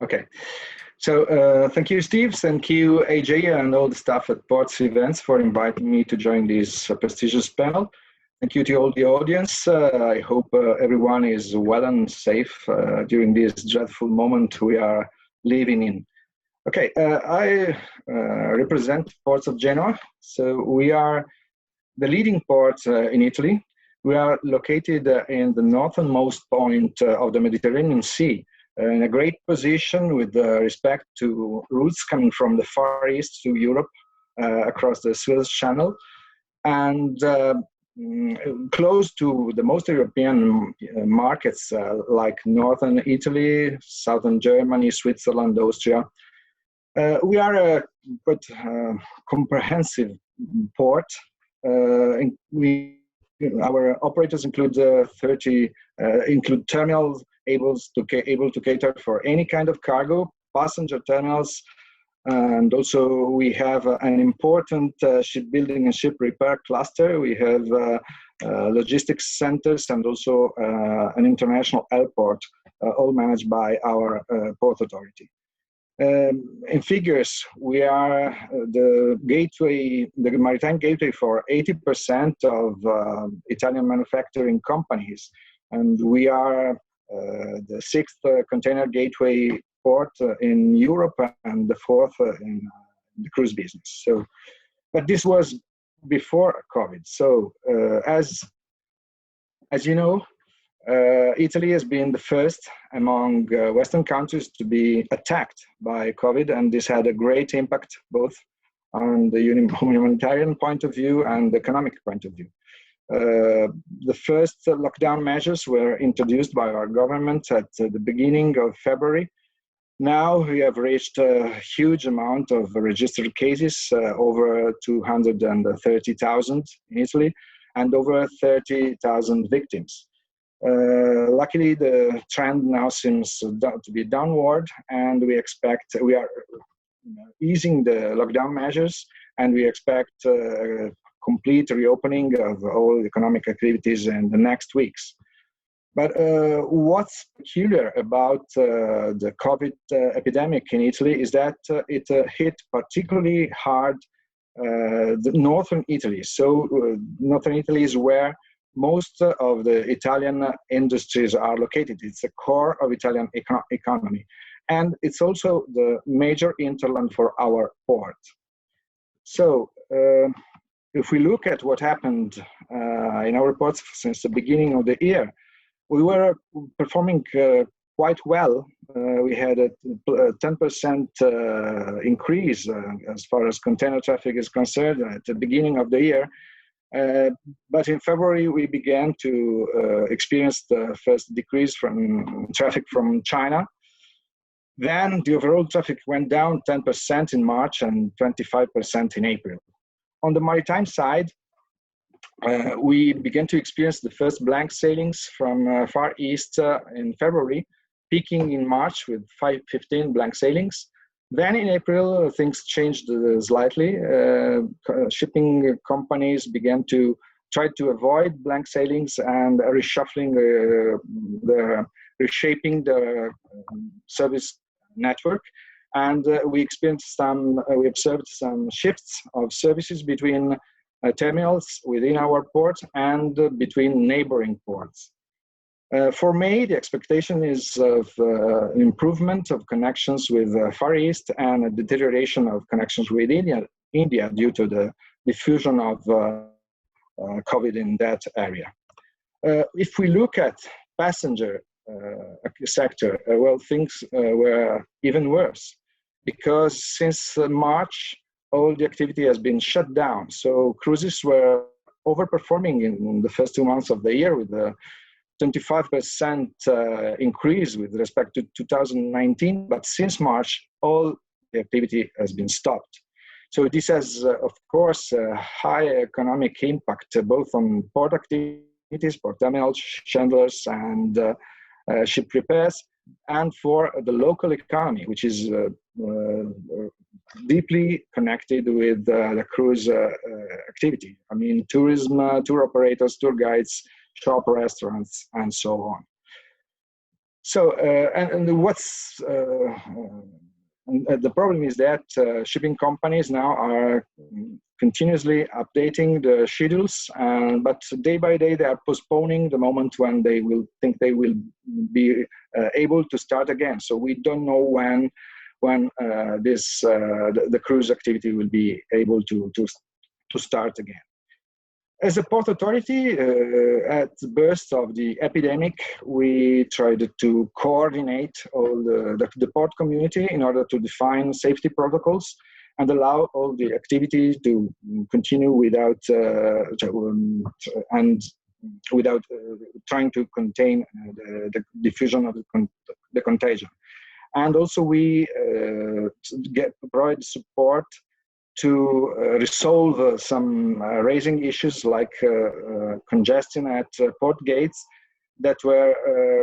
Okay. So thank you, Steve. Thank you, AJ, and all the staff at Ports Events for inviting me to join this prestigious panel. Thank you to all the audience. I hope everyone is well and safe during this dreadful moment we are living in. Okay, I represent Ports of Genoa. So we are the leading port in Italy. We are located in the northernmost point of the Mediterranean Sea, in a great position with respect to routes coming from the Far East to Europe across the Suez Channel, and close to the most European markets like northern Italy, southern Germany, Switzerland, Austria. We are a quite comprehensive port. Our operators include include terminals able to cater for any kind of cargo, passenger terminals, and also we have an important shipbuilding and ship repair cluster. We have logistics centers and also an international airport, all managed by our port authority. In figures, we are the gateway, the maritime gateway for 80% of Italian manufacturing companies, and we are the sixth container gateway port in Europe and the fourth in the cruise business. So, but this was before COVID. So, as you know, Italy has been the first among Western countries to be attacked by COVID, and this had a great impact both on the humanitarian point of view and the economic point of view. The first lockdown measures were introduced by our government at the beginning of February. Now we have reached a huge amount of registered cases, over 230,000 in Italy, and over 30,000 victims. Luckily, the trend now seems to be downward, and we are easing the lockdown measures, and we expect complete reopening of all economic activities in the next weeks. But what's peculiar about the COVID epidemic in Italy is that it hit particularly hard the northern Italy. So northern Italy is where most of the Italian industries are located. It's the core of Italian economy. And it's also the major hinterland for our port. So if we look at what happened in our ports since the beginning of the year, we were performing quite well. We had a 10% increase as far as container traffic is concerned at the beginning of the year. But in February, we began to experience the first decrease from traffic from China. Then the overall traffic went down 10% in March and 25% in April. On the maritime side, we began to experience the first blank sailings from Far East in February, peaking in March with 15 blank sailings. Then in April, things changed slightly. Shipping companies began to try to avoid blank sailings and reshaping the service network. And we observed some shifts of services between terminals within our port and between neighboring ports. For May, the expectation is of improvement of connections with Far East and a deterioration of connections with India due to the diffusion of COVID in that area. If we look at passenger sector, well, things were even worse, because since March, all the activity has been shut down. So cruises were overperforming in the first 2 months of the year with a 25% increase with respect to 2019. But since March, all the activity has been stopped. So this has, of course, a high economic impact, both on port activities, port terminals, chandlers, and ship repairs, and for the local economy, which is deeply connected with the cruise activity. I mean, tourism, tour operators, tour guides, shop, restaurants, and so on. So, and what's the problem is that shipping companies now are continuously updating the schedules, but day by day they are postponing the moment when they will think they will be able to start again. So we don't know when the cruise activity will be able to start again. As a port authority, at the burst of the epidemic, we tried to coordinate all the port community in order to define safety protocols and allow all the activity to continue without trying to contain the diffusion of the contagion. And also we provide support to resolve some raising issues like congestion at port gates that were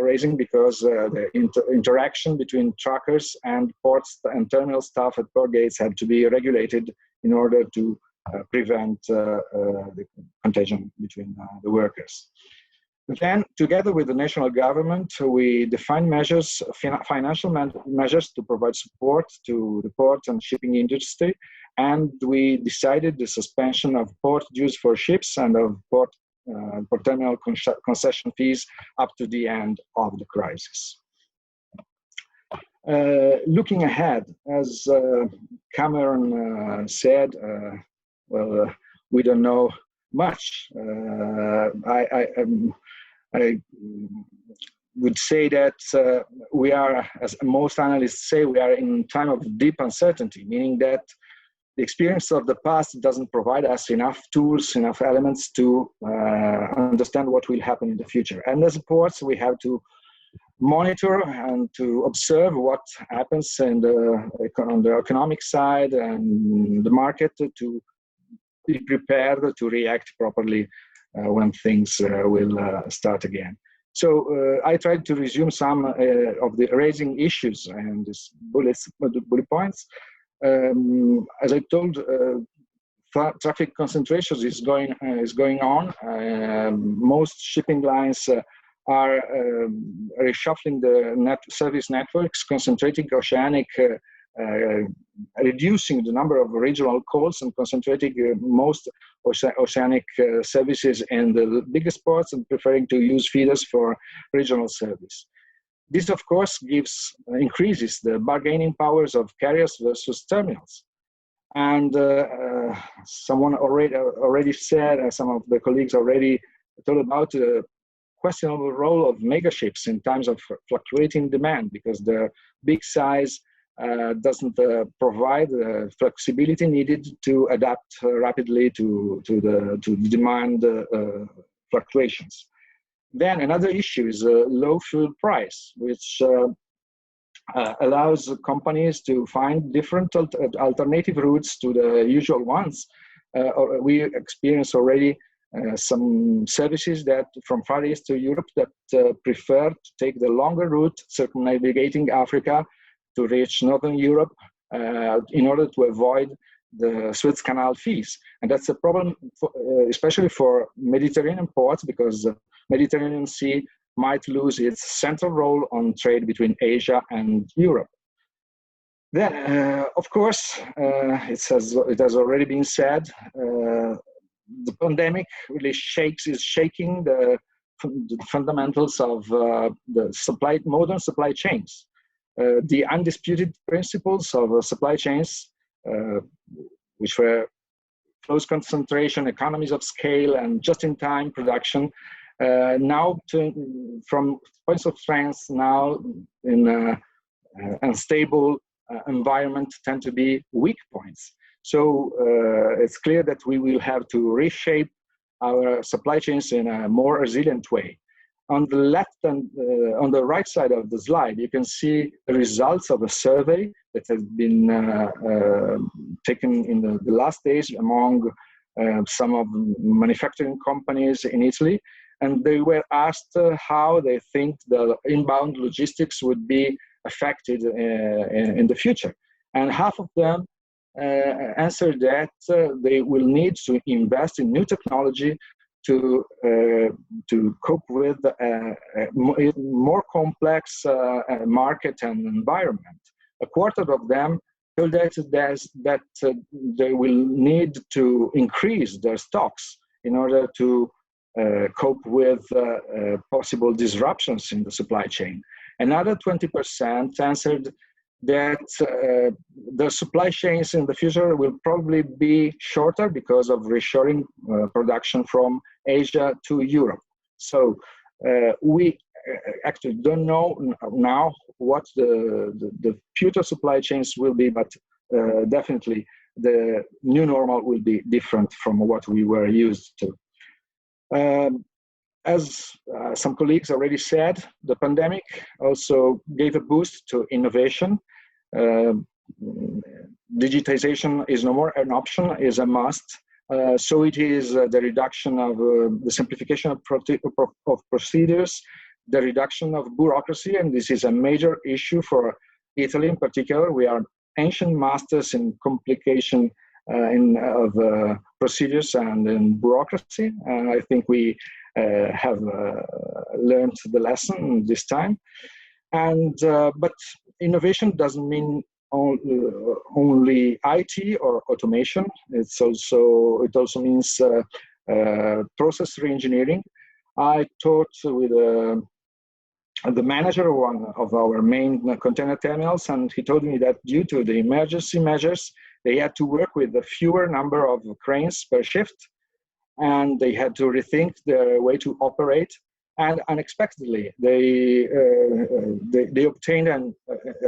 raising because the interaction between truckers and ports and terminal staff at port gates had to be regulated in order to prevent the contagion between the workers. Then, together with the national government, we defined measures, financial measures to provide support to the port and shipping industry, and we decided the suspension of port dues for ships and of port terminal concession fees up to the end of the crisis. Looking ahead, as Cameron said, well, we don't know much. I would say that we are, as most analysts say, we are in time of deep uncertainty, meaning that the experience of the past doesn't provide us enough tools, enough elements to understand what will happen in the future. And as ports, we have to monitor and to observe what happens on the economic side and the market to be prepared to react properly when things will start again. So I tried to resume some of the raising issues and these bullet points. As I told, traffic concentrations is going on. Most shipping lines are reshuffling the service networks, concentrating oceanic, reducing the number of regional calls and concentrating most oceanic services in the biggest ports and preferring to use feeders for regional service. This, of course, increases the bargaining powers of carriers versus terminals. And someone already said, some of the colleagues already told about the questionable role of megaships in times of fluctuating demand, because the big size doesn't provide the flexibility needed to adapt rapidly to the demand fluctuations. Then another issue is low fuel price, which allows companies to find different alternative routes to the usual ones. We experience already some services that from Far East to Europe that prefer to take the longer route, circumnavigating Africa to reach Northern Europe in order to avoid the Suez Canal fees. And that's a problem, especially for Mediterranean ports, because the Mediterranean Sea might lose its central role on trade between Asia and Europe. Then, of course, it has already been said, the pandemic really is shaking the fundamentals of the modern supply chains. The undisputed principles of supply chains, which were close concentration, economies of scale, and just-in-time production, now from points of strength now in an unstable environment tend to be weak points. So it's clear that we will have to reshape our supply chains in a more resilient way. On the left and on the right side of the slide, you can see the results of a survey that has been taken in the last days among some of the manufacturing companies in Italy. And they were asked how they think the inbound logistics would be affected in the future. And half of them answered that they will need to invest in new technology to cope with a more complex market and environment. A quarter of them told that they will need to increase their stocks in order to cope with possible disruptions in the supply chain. Another 20% answered that the supply chains in the future will probably be shorter because of reshoring production from Asia to Europe. So we actually don't know now what the future supply chains will be, but definitely the new normal will be different from what we were used to. As some colleagues already said, the pandemic also gave a boost to innovation. Digitization is no more an option, is a must. So it is the reduction of the simplification of procedures, the reduction of bureaucracy, and this is a major issue for Italy in particular. We are ancient masters in complication of procedures and in bureaucracy, and I think we have learned the lesson this time. And but innovation doesn't mean only IT or automation. It also means process reengineering. I talked with the manager of one of our main container terminals, and he told me that due to the emergency measures, they had to work with a fewer number of cranes per shift, and they had to rethink their way to operate. And unexpectedly, they obtained a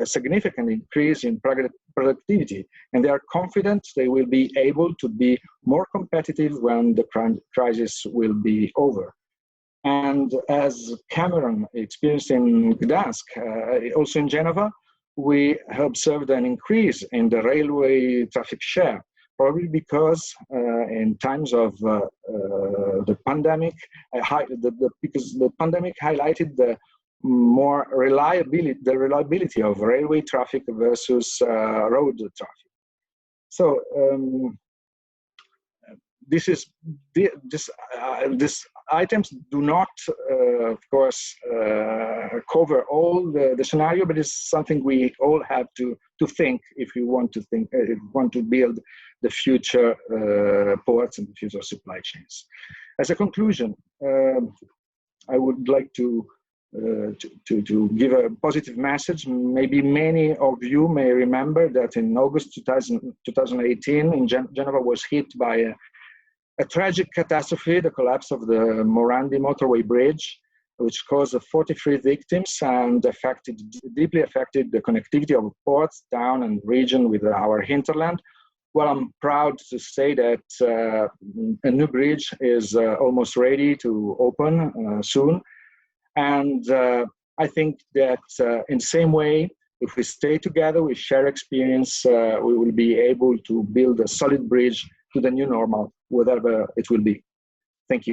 significant increase in productivity, and they are confident they will be able to be more competitive when the crisis will be over. And as Cameron experienced in Gdansk, also in Genoa, we observed an increase in the railway traffic share, probably because in times of the pandemic, because the pandemic highlighted the reliability of railway traffic versus road traffic. So these items do not, of course, cover all the scenario, but it's something we all have to think if we want to build the future ports and the future supply chains. As a conclusion, I would like to give a positive message. Maybe many of you may remember that in August 2018, in Genoa was hit by a tragic catastrophe, the collapse of the Morandi motorway bridge, which caused 43 victims and deeply affected the connectivity of ports, town, and region with our hinterland. Well, I'm proud to say that a new bridge is almost ready to open soon. And I think that in the same way, if we stay together, we share experience, we will be able to build a solid bridge to the new normal, whatever it will be. Thank you.